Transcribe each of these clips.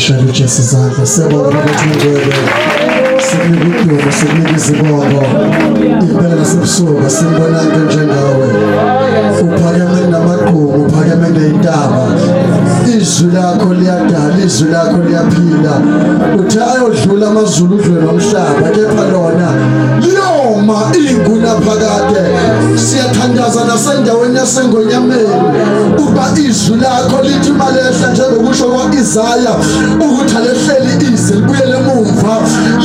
Shalo Jesse Zandla sebonga ukuthi ngcwele sikudumo sikuzibongo impela sebusuku simbona into njengawe uphakeme namaqhubu uphakeme nezintaba izwi lakho liyadala izwi lakho liyaphila uthi ayodlula amazulu udlule nomhlaba kepha lona liyoma inguna phakade siyathandaza nasendaweni yasengonyameni uba izwi lakho lithi malehla njengokusho kwaIsaya ukuthi alehleli ize libuyele emuva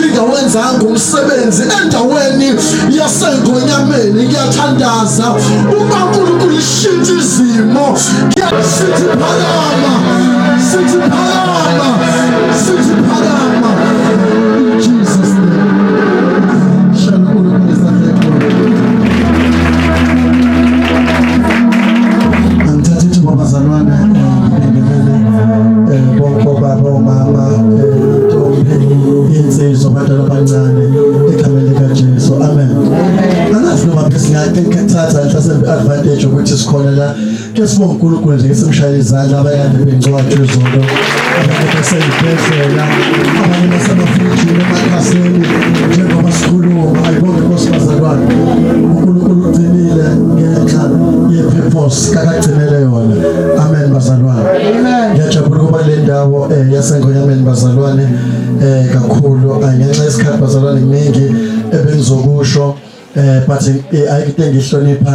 lingawenzanga umsebenzi endaweni yasengonyameni ngiyathandaza uma uNkulunkulu ishintsha izimo ngiyasithi phakama sithi phakama sithi phakama Jesus name shall uNkulunkulu isazekho angithathe babazalwane ngibingelele bonke baba mama insizwa abantwana abancane egameni likaJesu amen angazi noma besingakhethatha mhlawumbe advantage ukuthi sikhona la ke sibonga uNkulunkulu nje esimshayela izandla abayande bengcwathi izolo abantu baseyibhedlela abanye basemafrijini emakhasini njengoba sikhuluma ayibonge nkosibazalwane uNkulunkulu ugcinile ngenxa ye-purpose kakagcinele yona amen bazalwane amen ngiyajabula ukuba le ndawo yasengonyameni bazalwane kakhulu ngenxa yesikhathi bazalwane kuningi ebengizokusho but ayikho engihlonipha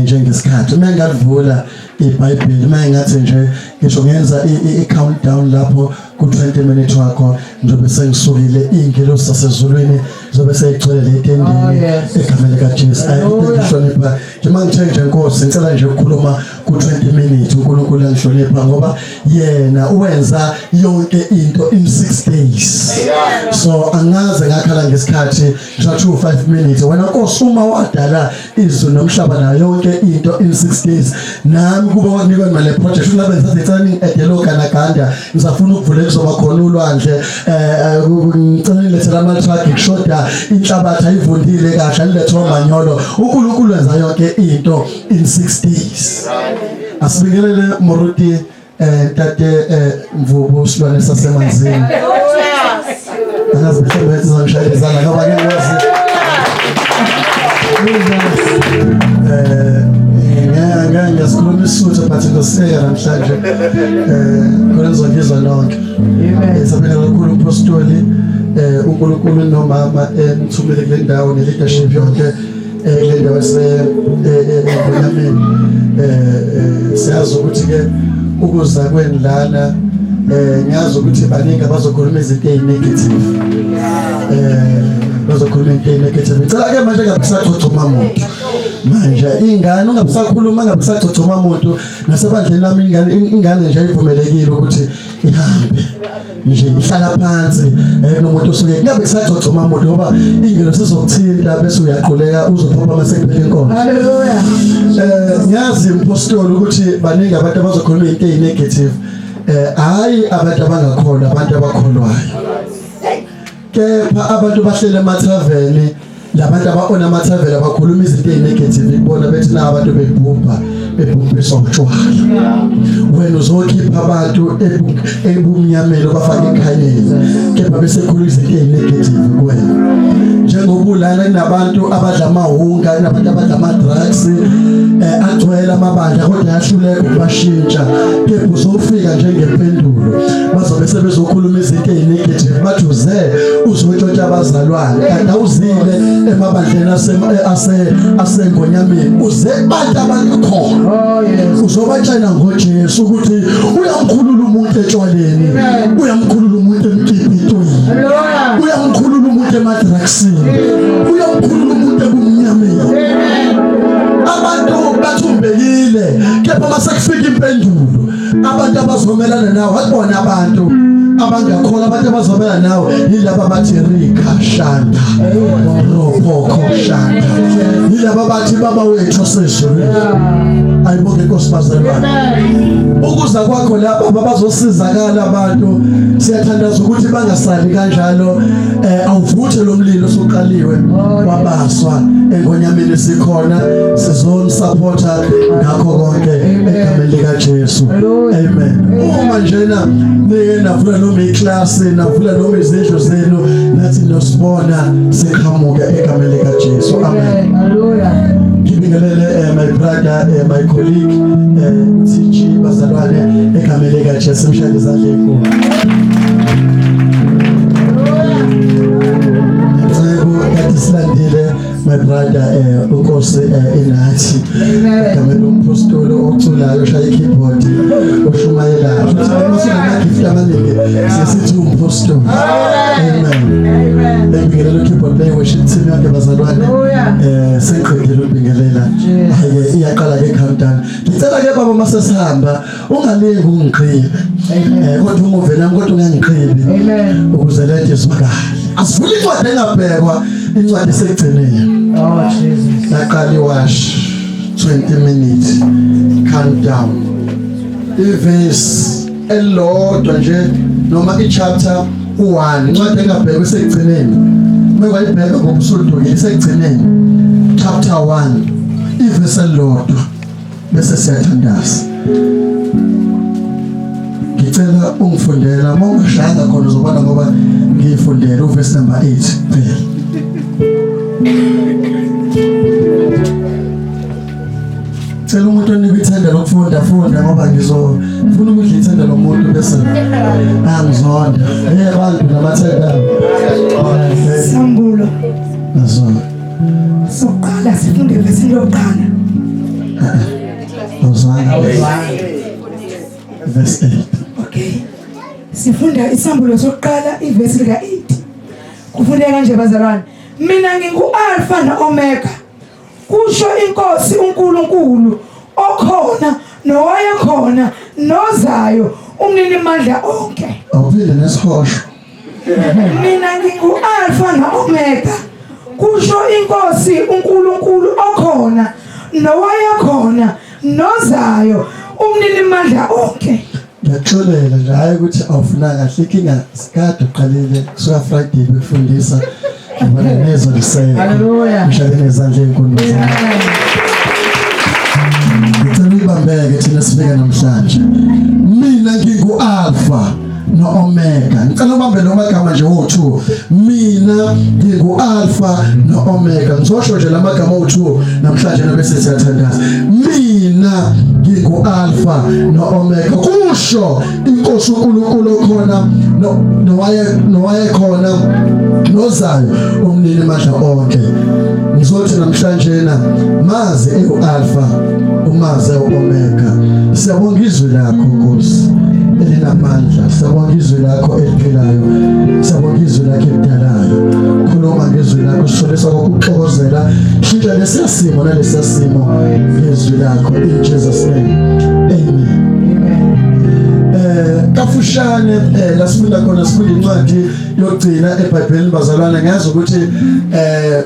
njengesikhathi uma ngalivula iBhayibheli uma ngathi nje ngisho ngenza i-countdown lapho ku-20 minutes wakho njobe sengisukile ingelosi sasezulwini zobe seyigcwele etendeni egameni likaJesu ayikho engihlonipha nje mangithe nje Nkosi ngicela nje ukukhuluma ku-20 minutes uNkulunkulu angihlonipha ngoba yena wenza yonke into in 6 days so angaze ngakhala ngesikhathi ngisho 5 minutes wena Nkosi uma wadala izulu nomhlaba nayo yonke into in 6 days nami kuba wanikwa imali project ulabe ngizazitsani edeloka naGanda ngizafuna ukuvula kuzoba khona ulwandle ngicela ngilethela ama-truck ngishoda inhlabathi ayivundile kahle alilethwa umanyolo uNkulunkulu wenza yonke into in 6 days asibingelele Moruti tate Mvubu silwane sasemanzini angazi mhlawumbe sizongishayela izandla ngoba ngikwazi ngiyasikhuluma isutha but ngoseka namhlanje khona ngizongizwa lonke sabela kakhulu uPostoli uNkulunkulu nomama emthumele kule ndawo ne-leadership yonke kule ndawo esengonyameni siyazi ukuthi-ke ukuza kwendlala ngiyazi ukuthi baningi abazokhuluma izinto ezinegative bazokhuluma into ezinegative ngicela-ke manje ngabisachochoma muntu manje ingane ungabisakhuluma ngabisachochoma umuntu nasebandleni lami ingane nje ayivumelekile ukuthi ihambe nje ihlala phansi nomuntu osuke ngabe kusachochoma umuntu ngoba ingelo sizokuthinta bese uyaquleka uzophopha amasephele inkonzo haleluya ngiyazi umpostoli ukuthi baningi abantu abazokhuluma into ezinegative hayi abantu abangakholwa abantu abakholwayo kepha abantu bahlele emathaveni labantu abaona amathravela abakhuluma izinto ezinegative ibona bethi na abantu bebhubhiswa utshwala wena uzokhipha abantu ebumnyameni bafake ekhanyeni kepha bese khuluma izinto ezinegative kuwena njengobulala nabantu abadla amahunga nabantu abadla ama-drugs agcwele amabandla kodwa yahluleka ukubashintsha kepha uzofika njengempendulo bazobe sebezokhuluma izinto ezinegative bathi uze uzotshontsha abazalwane kanti awuzile emabandleni asengonyameni uze bantu abangakhona uzobatshela ngoJesu ukuthi uyamkhulula umuntu etshwaleni uyamkhulula umuntu emkipitweni uyamkhulula umuntu emadrugsini uyamkhulula umuntu ebumnyameni abantu bathumbekile kepha masekufika impendulo abantu abazomelana nawe akubona abantu abangakholwa abantu abazobela nawe yilabo bathi Rika Shanda Ropoko Shanda yilabo bathi baba wethu sezulu ayibonge nkosibazalwane ukuza kwakho lapha bazosizakala abantu siyathandaza ukuthi bangasali kanjalo awuvuthe lo mlilo soqaliwe wabaswa engonyameni sikhona sizomsupporta ngakho konke egameni likaJesu. Amen. Uma njena nike navula noma iclass navula noma izindlu zenu nathi nosibona siqhamuka egameni likaJesu. Amen. Hallelujah. Ngibingelele my brother my colleague TG bazalwane egameni likaJesu mshayele izandla enkulu. Silandile my brother uNkosi inathi egameni lompostoli oculayo shaya keyboard oshumayelayo uthi gift amaningi sisithi umpostoli. Amen. Ngibingelela keyboard play worship team yonke bazalwane sengiqedile ukubingelela iyaqala ke countdown. Ngicela ke baba masesihamba ungalingi ungigqibe kodwa umuve nami kodwa ungangiqhibi ukuze lethe izwakala. Asivuli incwadi engabhekwa incwadi esekugcineni. Oh Jesus. Laqala iwash 20 minutes countdown. Iverse elodwa nje noma ichapter 1 incwadi engabhekwa esekugcineni. Mekayibheka ngobusudukile esekugcineni chapter 1 iverse elodwa bese siyathandaza. Ngicela ungifundela mawungashanga khona uzobona ngoba ngifundela uverse number 8 kuphela. Cela umuntu onika ithenda lokufunda funda ngoba ngizofuna ukuthi ithenda lomuntu bese angizonda. Abantu namathenda. Sambulo. Nazona. Soqala sifunde verse lokuqala. Nazona. Verse 8. Okay. Sifunda isambulo sokuqala iverse lika 8. Kufundeka kanje bazalwane. Mina ngingu Alpha na Omega. Kusho inkosi uNkulunkulu okhona nowayekhona nozayo umnini mandla onke. Awuphinde nesihosho. Mina ngingu Alpha na Omega. Kusho inkosi uNkulunkulu okhona nowayekhona nozayo umnini mandla onke. Ngiyatholela nje hayi ukuthi awufuna kahle inkinga sikade uqalile kusuka Friday bekufundisa ubona nezo lisele. Hallelujah. Mshayele izandla enkulu. Ngicela ubambeke thina sifika namhlanje. Mina ngingu Alpha no Omega. Ngicela ubambe lo magama nje wo2. Mina ngingu Alpha no Omega. Ngizosho nje la magama wo2 namhlanje nabese siyathandaza. Mina ngingu Alpha no Omega. Kusho inkosi uNkulunkulu okhona nowayekhona nozayo umnini mandla onke. Ngizothi namhlanje maze eUalpha umaze uOmega. Siyabonga izwi lakho Nkosi elinamandla. Siyabonga izwi lakho eliphilayo. Siyabonga izwi lakho elidalayo. Khuluma ngezwi lakho sisolisa ukuxokozela shintsha lesiyasimo nalesiyasimo ngezwi lakho in Jesus name. Amen. Kafushane la sifunda khona sifunda incwadi yokugcina eBhayibhelini bazalwane. Ngazi ukuthi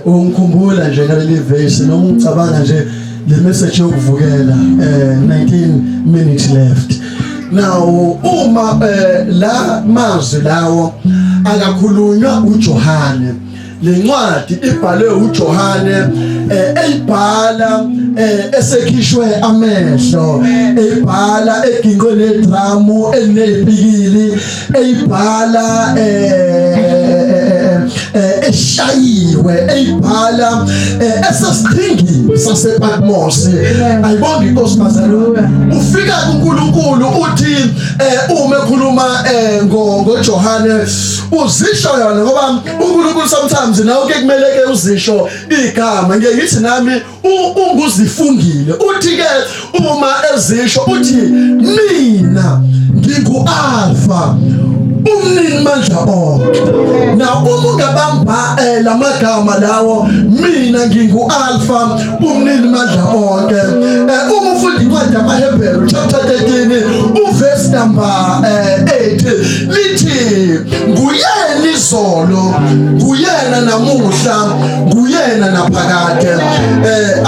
ungikhumbula nje ngaleli verse noma ucabanga nje le message yokuvukela 19 minutes left. Now uma la mazwi lawo akakhulunywa uJohane. Lencwadi ibhalwe uJohane eyibhala esekhishwe amehlo, eyibhala eginqwe nedramu enebikili, eyibhala eshayiwe, eyibhala esasithingini sasePatmos. Ayibonga inkosi bazalwane. Ufika kuNkulunkulu uthi uma ekhuluma ngoJohane uzisho yona ngoba uNkulunkulu sometimes nawo ke kumele ke uzisho igama. Ngeke ngithi nami unguzifungile. Uthi ke uma ezisho uthi mina ngingu Alpha umnini mandla onke. Na uma ungabamba lamagama lawo mina ngingu Alpha umnini mandla onke. Uma ufunda incwadi yamaHebheru chapter 13 uverse number 8 lithi nguyena izolo, nguyena namuhla, nguyena naphakade.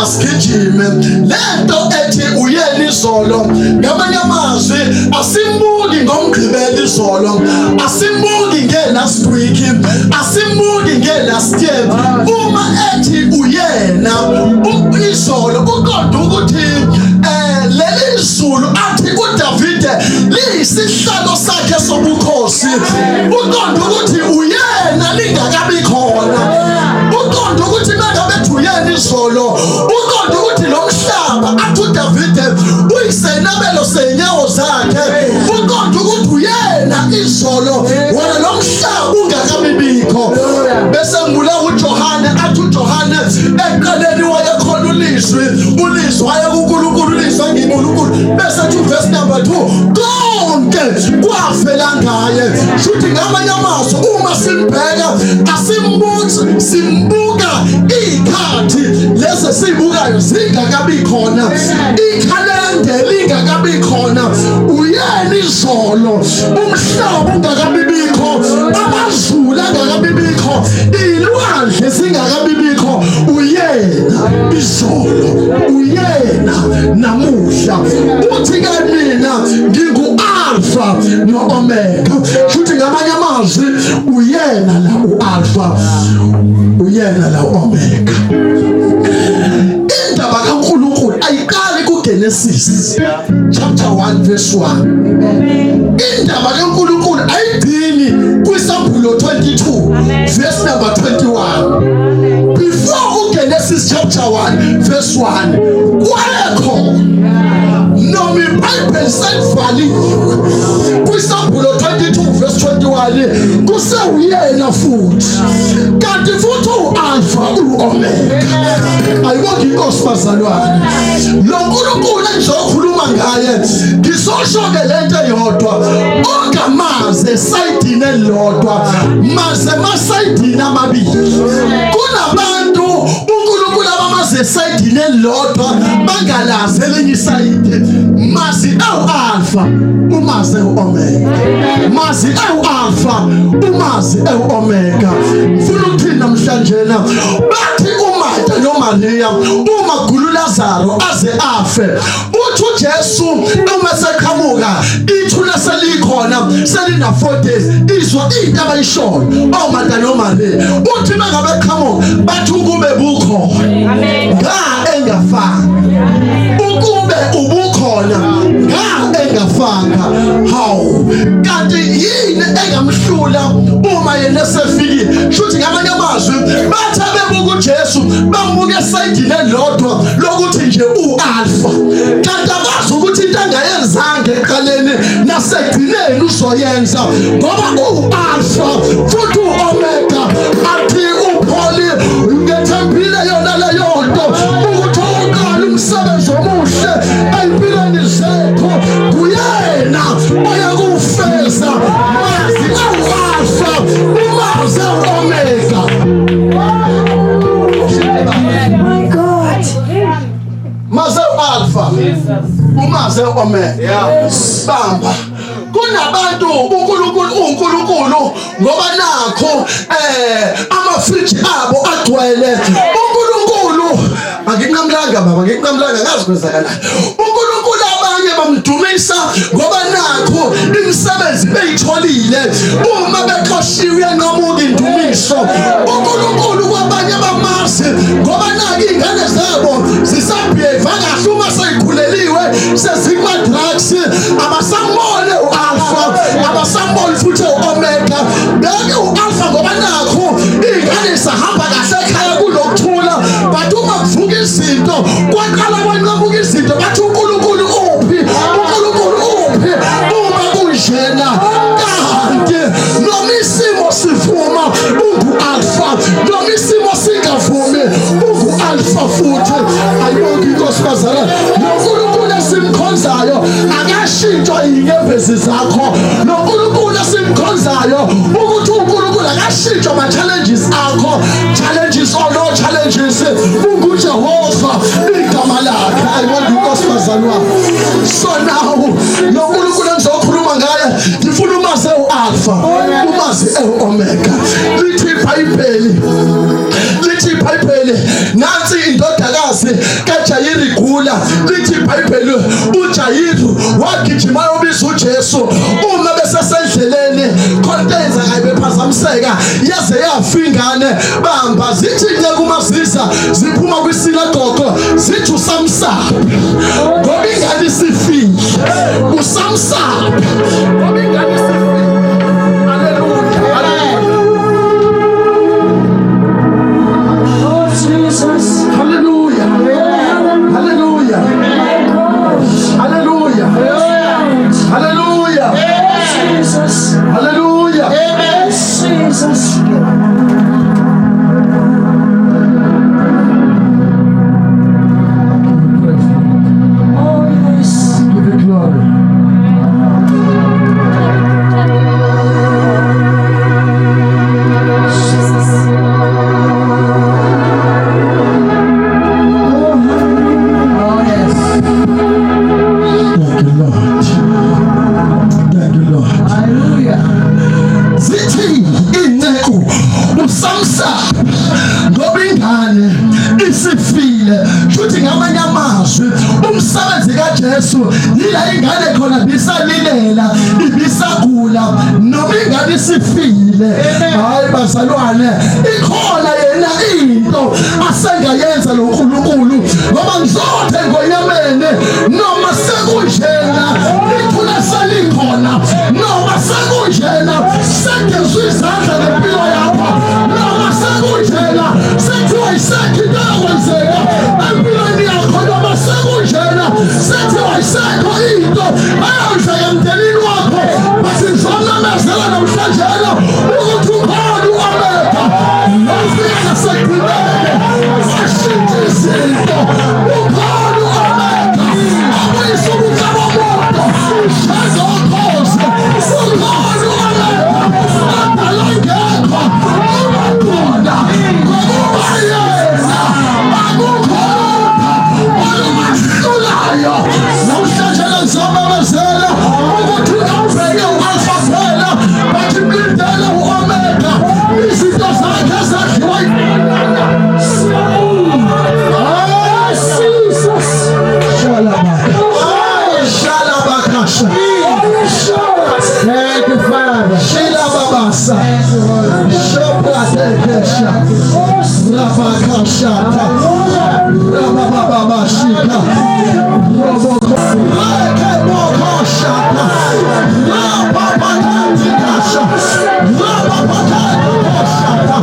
Asigijime lento ethi uyena izolo. Ngamanye amazwi asimbuki ngomgqibelo izolo, asimbuki ngelast week, asimbuki ngelast year. Uma ethi uyena izolo uqonda ukuthi leli zwi uyisihlalo sakhe sobukhosi. Uqonda ukuthi uyena lingakabi khona. Uqonda ukuthi mangabe uyena izolo. Uqonda ukuthi lo mhlaba athi uDavide uyisenabelo senyawo zakhe. Uqonda ukuthi uyena izolo wena lo mhlaba ungakabibikho. Bese ngibula uJohane athi uJohane eqaleni wayekhona ulizwi waya kuNkulunkulu ulizwi ngiNkulunkulu. Bese athi verse number 2 konke kwavela ngaye. Futhi ngamanye amazwi uma simbheka asimbuthi simbuka ikhathi lezi sibukayo zingakabi khona. Ikhalenda lingakabi khona. Uyena izolo umhlaba ungakabibikho. Amazulu angakabibikho. Ilwandle zingakabibikho. Uyena izolo. Uyena namuhla. Uthi ke mina ngingu-Alpha no-Omega. Futhi ngamanye amazwi uyena la u-Alpha. Uyena la u-Omega. Indaba kaNkulunkulu ayiqali kuGenesis chapter 1 verse 1. Indaba kaNkulunkulu ayigcini kwiSambulo 22 verse number 21. Before uGenesis chapter 1 verse 1 kwekho noma iBhayibheli selivaliwe kwiSambulo 22 verse 21 kusewuyena futhi kanti futhi u-Alpha u-Omega. Ayibonge inkosi bazalwane. Lo Nkulunkulu engizokhuluma ngaye ngizosho-ke lento eyodwa ongamaze esayidini elilodwa maze emasayidini amabili. Kunabantu uNkulunkulu abamaze esayidini elilodwa bangalazi elinye isayidi. Mazi ewu-Alpha umazi ewu-Omega. Mazi ewu-Alpha umazi ewu-Omega. Ngifuna ukuthini namhlanje na bathi uMartha noMaria uma uLazaro aze afe uthi uJesu uma seqhamuka ithuna selikhona selina 4 days izwa into abayishoyo oMartha noMaria uthi mangabe qhamuka bathi ukube bukhona nga engafanga ukube ubukhona nga engafanga. Hawu kanti yini engamhlula uma yena sefikile? Shuthi ngamanye amazwi bathi bebuka uJesu bambuka esayidini elilodwa lokuthi nje u-Alpha kanti abazi ukuthi into angayenzanga eqaleni nasekugcineni uzoyenza ngoba u-Alpha futhi u-Omega. Athi uPaul ngethembile yona leyo nto ukuthi uqala umsebenzi omuhle empilweni zethu kuyena oyakufeza. Mazi u-Alpha umazi u-Omega. My God. Mazi u-Alpha umazi u-Omega. Bamba kunabantu uNkulunkulu ngoba nakho amafriji abo agcwele. uNkulunkulu angiqamlanga baba ngiqamlanga ngazi kwenzakala. uNkulunkulu abanye bamdumisa ngoba nakho imisebenzi beyitholile uma beqoshiwe yanqamuka indumiso. uNkulunkulu kwabanye bamazi ngoba nakho izingane zabo zisabheva kahle uma seyikhuleliwe sezikwa drugs abasambone u-Alpha abasambone futhi u-Omega. Beke u-Alpha ngoba nakho izingane zihamba kahle ekhaya kulokuthula but uma kuvuka izinto kwaqala kwanqamuka izinto bathi uNkulunkulu uphi? uNkulunkulu uphi? Uma kunjena kanti noma isimo sivuma ungu-Alpha noma isimo singavumi ungu-Alpha futhi. Ayibonge inkosi bazalwane. noNkulunkulu esimkhonzayo akashintshwa inyembezi zakho. noNkulunkulu esimkhonzayo ukuthi uNkulunkulu akashintshwa ama-challenges akho. Challenges or no challenges unguJehova igama lakhe. Ayibonge inkosi bazalwane. So now lo Nkulunkulu engizokhuluma ngaye ngifuna umazi u-Alpha umazi u-Omega. Lithi iBhayibheli nansi indodakazi kaJayiri gula. Lithi iBhayibheli uJayiri wagijima yobiza uJesu uma besesendleleni contains ayibephazamiseka yaze yafingane bamba zithi nyekumazisa ziphuma kwisinagogo zithi uSamsaphi ngoba ingane isifile uSamsaphi Jesu yila ingane khona bisalilela ibisagula noma ingane sifile hayi bazalwane ikhona yena into asengayenza lo nkulunkulu ngoba ngizothe ngonyamene noma sekunjena ithuna selikhona noma sekunjena segezwe izandla ngempilo yakho noma sekunjena sethiwa isekho into yokwenzeka empilweni yakho noma sekunjena sethiwa isekho into ayenzeka emndenini wakho basizomamezela namhlanje ukuthi ukhona uAmerica nofika nasekugcineni ashintshe izinto ukhona uAmerica abuyisa ubukaba bomuntu shazokhoze ukhona uAmerica adala ngekho ubakhona ngokuba yena akukhona olumahlulayo namhlanje ngizomamezela ukuthi ungabheke u-Alpha phela bathi mlindele u-Omega izinto zakhe zakhiwa Shalabakasha. Thank you, Father. Shilababasa. Shoplatekesha. Rabakashata. Rabababashika. Rekebokoshata. Rababakatikasha. Rababakatikashata.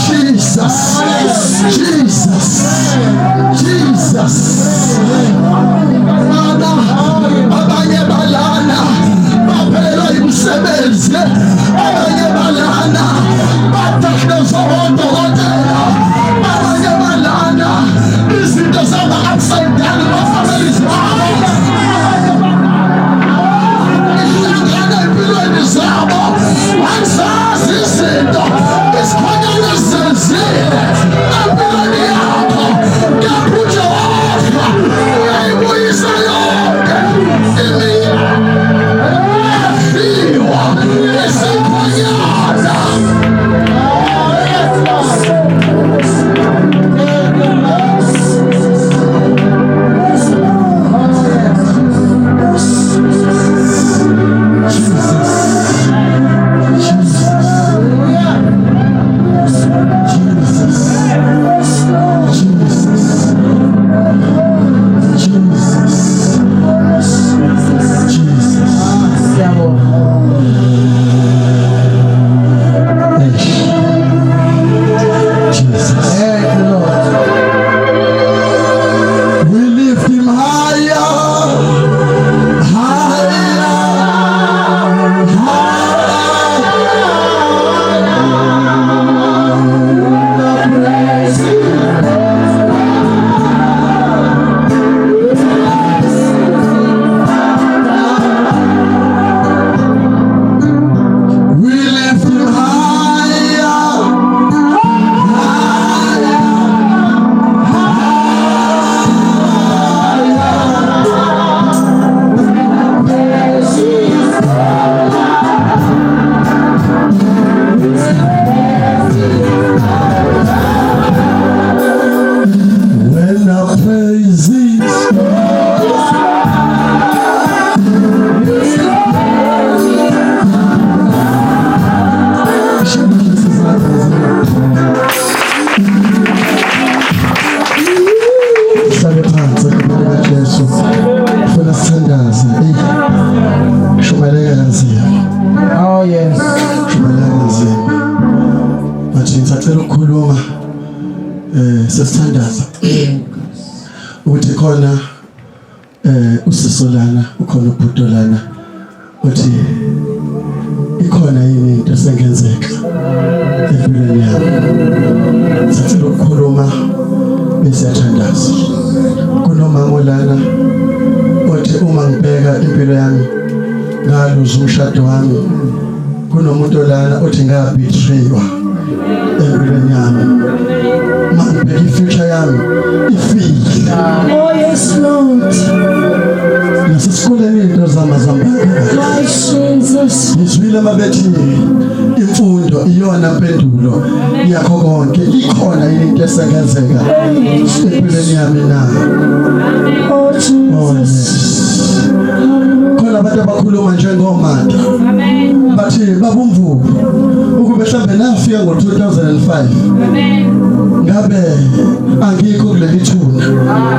Jesus. Jesus. Jesus. Abanye balana baphelelwa yimsebenzi abanye balana badahlezwa odokotela abanye balana izinto zaba upside down bafamilies babo ihlangana empilweni zabo angizazi izinto isikhonyana zenzile empilweni yakho ngiyaphutsha wafa uyayibuyisa yonke imifiwa isikhonyana sesithandaza uthi khona usisolana ukhona ubhudolana uthi ikhona yini into esengenzeka empilweni yami sathi ukukhuluma bese yathandaza kunomama lana uthi uma ngibheka impilo yami ngaluza umshado wami kunomuntu lana uthi ngabetraywa empilweni yami mangibheka ifuture yami ifile Oh yes, Lord. nasesikoleni into zamazambanga My Jesus. ngizwile mabethi imfundo imfundo iyona mpendulo yakho konke. Ikhona into esengenzeka empilweni yami na. Oh yes. Khona abantu abakhuluma njengomanda. Bathi babumvubu ukube mhlambe nafika ngo-2005 ngabe angikho kuleli thuna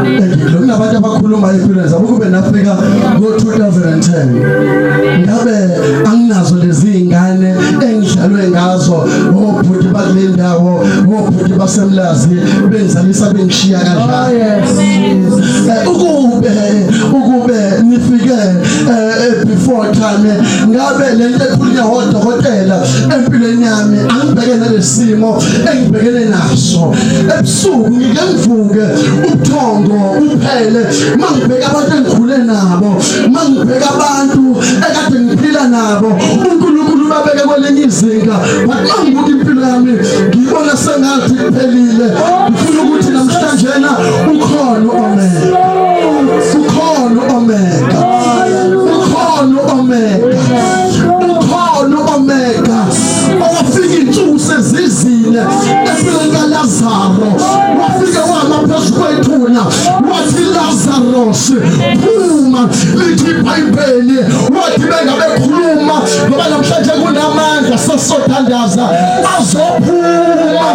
engikho. Kunabantu abakhuluma empilweni zabo ukube nafika ngo-2010 ngabe anginazo lezi ingane engidlalwe ngazo obhuti bakule ndawo, obhuti basemlazi bengizalisa bengishiya kanjani. Ukube nifike before time ngabe lento ekhulunywa odokotela empilweni yami angibhekene lesimo engibhekene naso. Ebusuku ngike ngivuke ubuthongo uphele mangibheka abantu engikhule nabo, mangibheka abantu ekade ngiphila nabo, uNkulunkulu babeke kwelinye izinga. Mangibona impilo yami ngibona sengathi iphelile. Ngifuna ukuthi namhlanje ukhona omega, ukhona omega, ukhona omega, ukhona omega. Owafika insuku sezizile empilweni kaLazaro, wafika wama phezu kwethuna wathi Lazarus phuma. Lithi iBhayibheli wathi bengabekhuluma ngoba namhlanje kunamandla sesothandaza azophuma.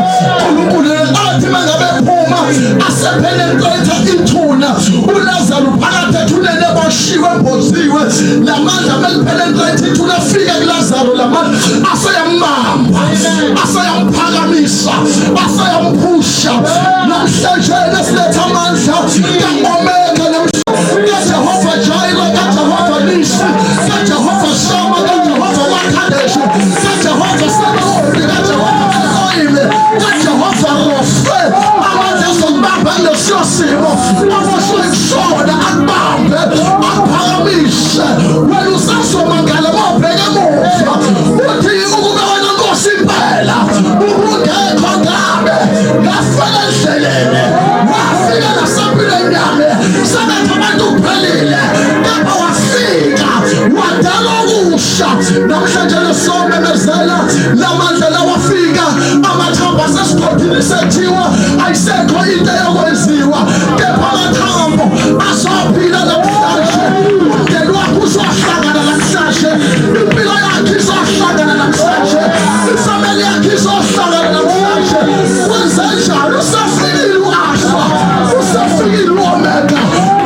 uNkulunkulu athi bengabephuma asepenetrate ithuna. uLazaro phakathi ethuneni ebashiwe emboziwe. Lamandla melipenetrate ithuna fika kuLazaro, lamandla aseyambamba, aseyamuphakamisa, aseyamphusha. Namhlanje nesiletha amandla kaOmega, kaJehova Jireh, kaJehova Nisi, kaJehova Shama, kaJehova Makadesh, kaJehova Sabaoth, kaJehova Elohim, kaJehova Rofe. Amandla azokubamba kulesiyo simo, aboshwe kushoda akubambe akuphakamise. Wena usasomangala mawubheke emuva uthi ukube wena Nkosi impela ubungekho ngabe ngafela endleleni wafika nasempilweni yami sebetha abantu kuphelile, kepha wafika wadala okusha. Namhlanje lesomemezela lamandla lawafika, amathambo asesigodi sethiwa ayisekho into yokwenziwa, kepha amathambo azophila namhlanje. Umndeni wakho uzohlangana namhlanje, impilo yakhe izohlangana namhlanje, ifamily yakhe izohlangana namhlanje. Kwenzenjani? Usafikile u-Alpha, usafikile u-Omega,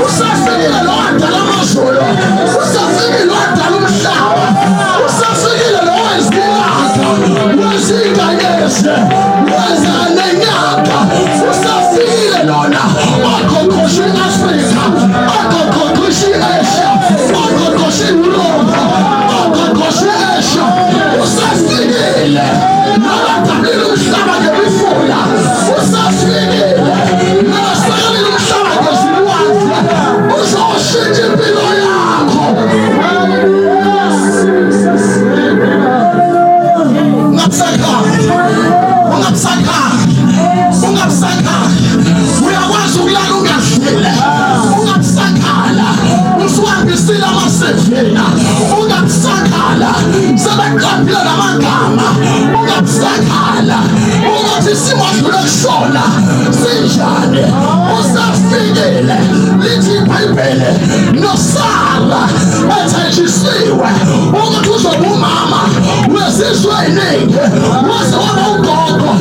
usafikile lo wadala amazulu, usafikile wadala umhlaba, usafikile lo wenza inyanga, wenza inganyezi, wenza nenyanga. Usafikile lona oqoqosha i-Afrika, oqoqosha i-Asia, oqoqosha i-Europa, oqoqosha i-Asia. Usafikile nabadalile umhlaba ngemifula, usafikile nabasakalile umhlaba ngezilwandle. Uzoshintsha impilo yakho. Ungabusakhala, uyakwazi ukulala ungadlile, ungabusakhala, usuhambisile amasevina, ungabusakhala, sebeqaphile namagama, ungabusakhala ukuthi isimo adlule kusona sinjani. Usafikile, lithi iBhayibheli noSara ethenjisiwe ukuthi uzoba umama wezizwe eziningi, waze waba ugogo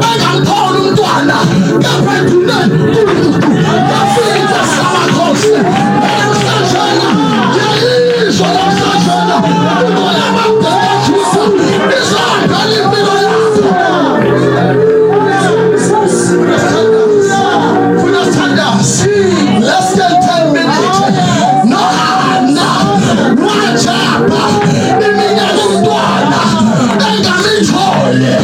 engamtholi umntwana, kepha ethuneni yafika samakhosi. Namhlanje yayizwa, namhlanje umoya wamdedekisa izondala impilo yakho. Less than 10 minutes. No, wachapa iminyaka umntwana engamithole.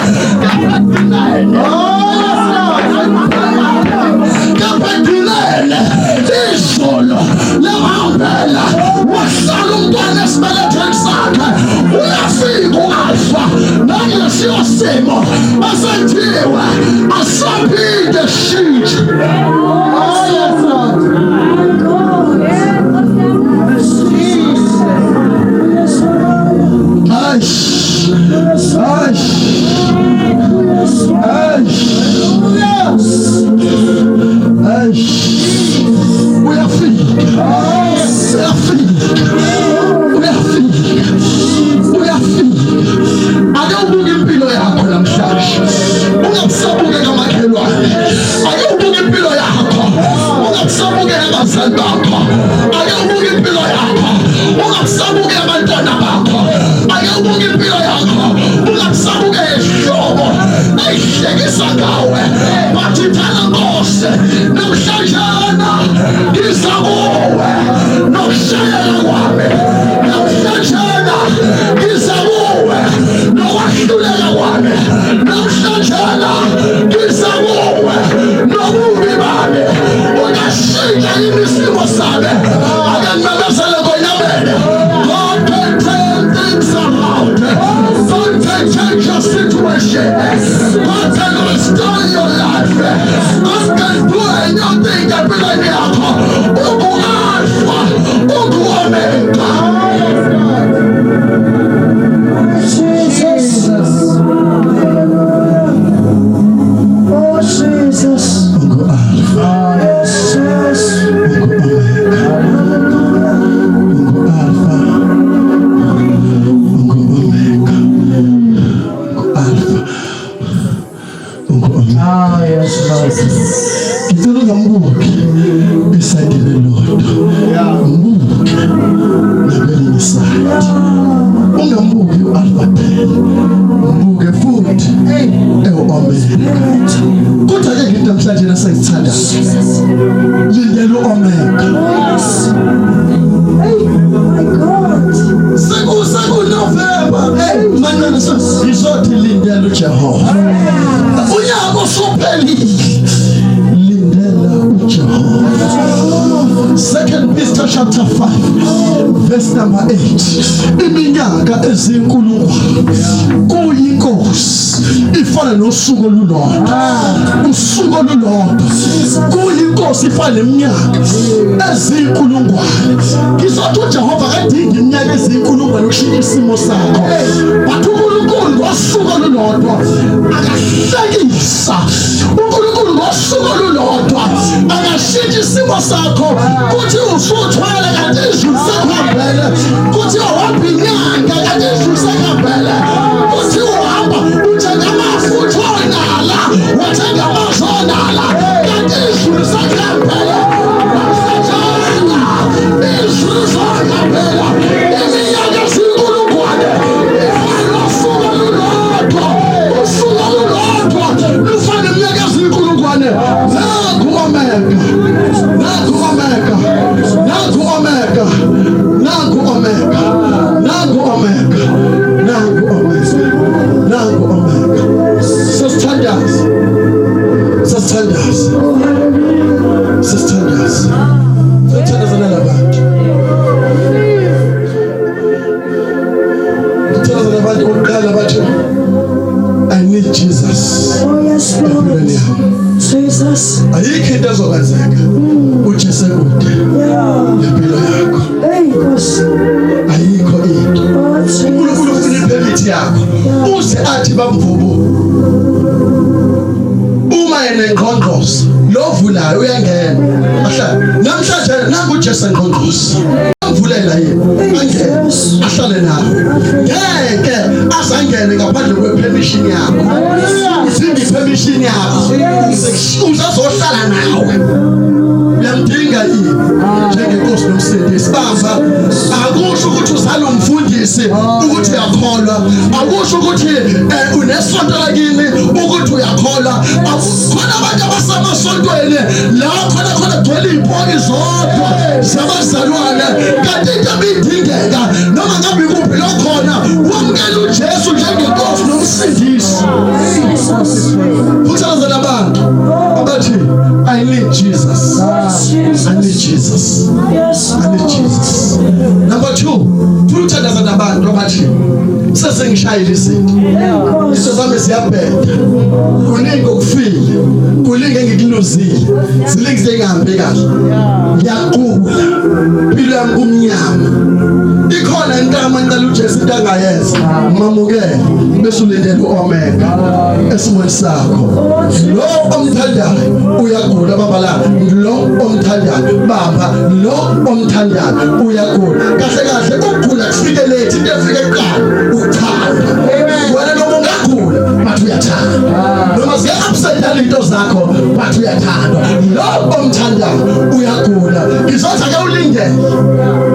ungakusabukela abazali bakho, ake ubuke impilo yakho, ungakusabukela abantwana bakho, ake ubuke impilo yakho, ungakusabukela ihlobo eyihlekisa ngawe, bathi thana Nkosi namhlanjana ngiza kuwe nokushayela kwami, namhlanjana ngiza kuwe nokwahluleka kwami, namhlanjana ngiza kuwe nobubi bami, ungashintsha imisimo sami, ake ngimemezele ngoyamene. God can turn things around. God can change your situation. God can restore your life. God can do anything that belongs to you. Ugu Alpha, Ugu Omega. Jesus. Oh, Jesus. Ugu Alpha, Jesus. Ugu Omega, Ugu Alpha, Ugu Omega, Ugu Alpha, Ugu Omega. Oh, yes, Jesus. Ngicela ungambuki isayidini lodwa, mbuke nakwelinye isayidi, ungambuki u-Alpha phela, mbuke futhi ewu-Omega. Kodwa-ke ngithi namhlanje nasengithandayo, lindela u-Omega. Hey, my God. SekuNovember, manana sizothi lindela uJehova. Unyaka usuphelile, lindela uJehova. 2 Peter chapter 5 verse number 8. Iminyaka ezinkulungwane kuyinkosi ifana nosuku olulodwa, usuku olulodwa kuyinkosi ifana neminyaka ezinkulungwane. Ngizothi uJehova kadingi iminyaka ezinkulungwane ukushintsha isimo sakho, but uNkulunkulu ngosuku olulodwa akahlekisa. uNkulunkulu ngosuku olulodwa akashintsha isimo sakho, kuthi usuthwala kanti izulu sekuhambele, kuthi uhamba inyanga kanti izulu sekuhambele, kuthi uhamba njengamafuthi onala wathengamazi onala kanti izulu sekuhambele. Izulu sekuhambele, iminyaka ezinkulungwane ifana nosuku olulodwa, usuku olulodwa lufana iminyaka ezinkulungwane. Nangu Omega, nangu Omega, nangu Omega, nangu Omega, nangu Omega, nangu Omega, nangu Omega. Sesithandaza, sesithandaza, sesithandaza, sesithandaza nalabantu. Sesithandaza nabantu bokuqala bathi I need Jesus. Oh, yes, Lord. Jesus. Ayikho into ezokwenzeka uthi sekude Yeah. nempilo yakho, Hey, Nkosi. ayikho into. Oh, uNkulunkulu Jesus. ufuna ipermit yakho uze athi bamvubu uma yena engqongqoza lovulayo uyangena ahlala. Namhlanje nangu uJesu engqongqoza amvulela yena angene ahlale nawe, ngeke azangene ngaphandle kwepermission yakho. Isingi permission yakho uzazohlala nawe. Uyamdinga yini njengenkosi nomsindisi? Bamba, akusho ukuthi uzala umfundisi ukuthi uyakholwa, akusho ukuthi unesonto lakini ukuthi uyakholwa. Khona abantu abasemasontweni la khona gcwele iy'mpoki zodwa zabazalwane, kanti into ebidingeka noma ngabe ikuphi lokhona wamukela uJesu njengenkosi nomsindisi. Kuthazana abantu abathi I need Jesus, I need Jesus, Yes, I need Jesus. Number 2, tuluthandaza nabantu abathi sesengishayile izinto, izinto zami ziyabheda, kuningi okufile, kuningi engikuluzile, ziningi zingahambi kahle, ngiyaqula, impilo yami kumnyama. Ikhona into amandla uJesu into angayenza, mamukele bese ulindele uOmega esimweni sakho. Lo omthandayo uyagula baba la, lo omthandayo baba, lo omthandayo uyagula. Kahle kahle ukugula kufike late, into efike kuqala uthanda. Wena noma ungagula but uyathanda, noma usedala into zakho but uyathandwa lo omthandayo uyagula ngizothi ake ulindele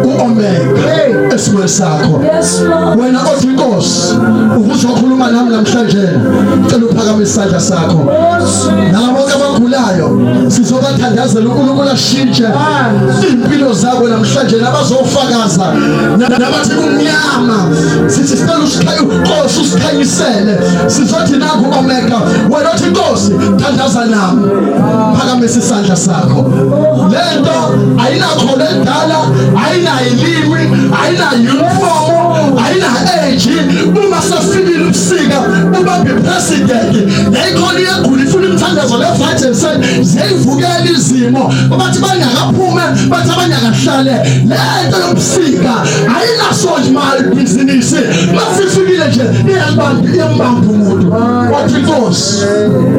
u-Omega esimweni sakho Yes, Lord. wena othi inkosi ukuzokhuluma nami namhlanje cela uphakame isandla sakho nalabo bonke abagulayo sizobathandazela uNkulunkulu ashintshe impilo zabo namhlanje nabazofakaza nabathi kumnyama sithi sicela uSinkosi usikhanyisele sizothi naku Omega wena othi inkosi thandaza nami phakamisa isandla sakho lento ayinakho ledala ayinayilimi ayinayuniform ayina age uma safikile ubusika ubambe president yayikhona iyagula ifuna imthandazo levajense ziyivukela izimo bathi banyakaphume bathi abanyakahlale lento yobusika ayinaso imali business masifikile nje iyambamba umuntu wathi inkosi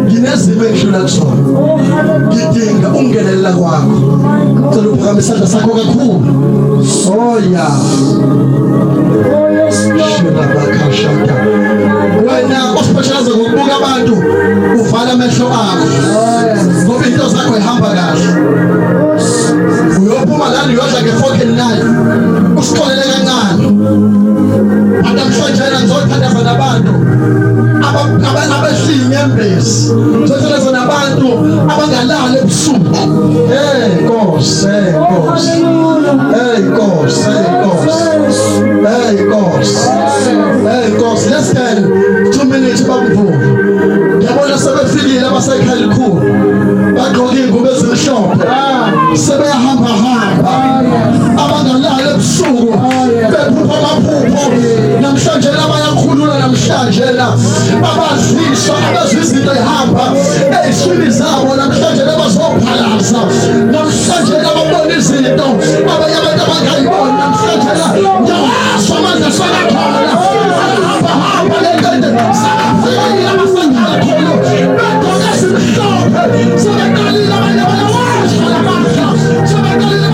nginezimo engishula kusona ngidinga ungenelela kwakho cela uphakamisa isandla sakho kakhulu oh yeah Oh, yes, Lord. wena osipeshalaza ngokubuka abantu uvala amehlo akho ngoba into zakho ihamba kahle uyophuma lana uyodla ngefokheni nayo usixolele kancane namhlanje ngizothandaza nabantu abahlinyembezi ngizothandaza nabantu abangalali ebusuku Nkosi Nkosi let's stand 2 minutes babuvu ngiyabona sebefikile abasekhaya elikhulu bagqoka ingubo ezimhlophe sebeyahamba abangalali ebusuku bephupha amaphupho namhlanje labayakhulula namhlanje la abaziswa abazizinto ehamba ezishini zabo namhlanje labazophalaza namhlanje lababona izinto abanye abantu abangayiboni namhlanje la ngiyawaswa amandla sakakhona hamba lento sakafikile abasangala khona begqoka ezimhlophe sebeqalile abanye bayawasha lamandla sebeqalile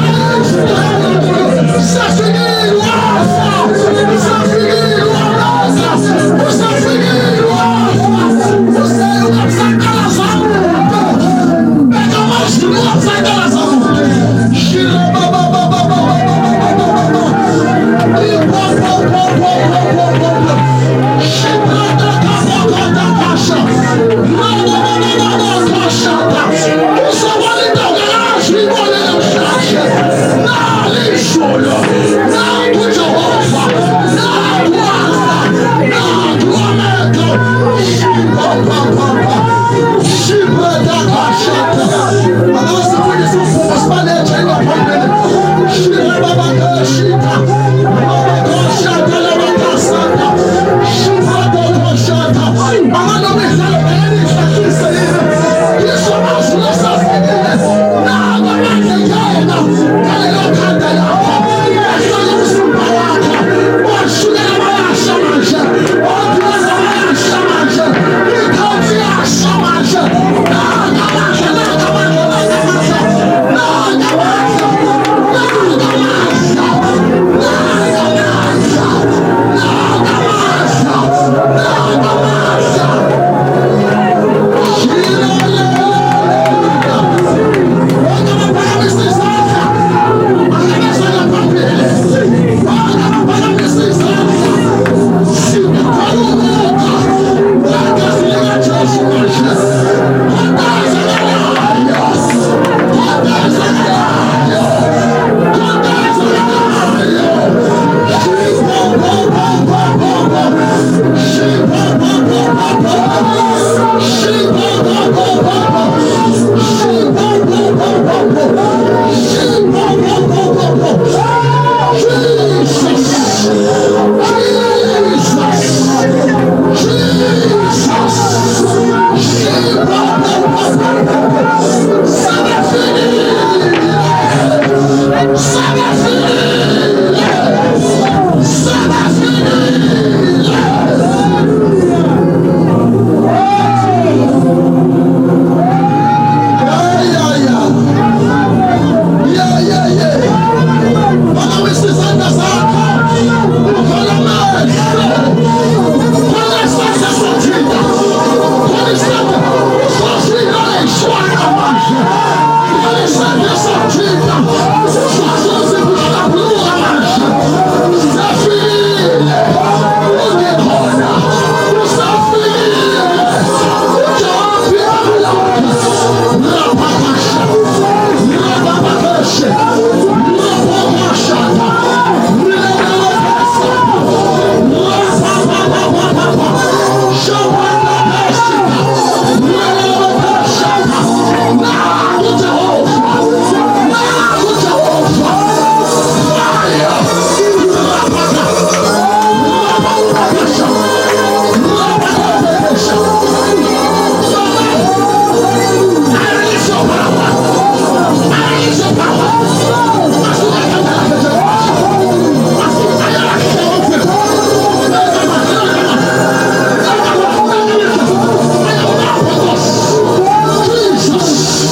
Solo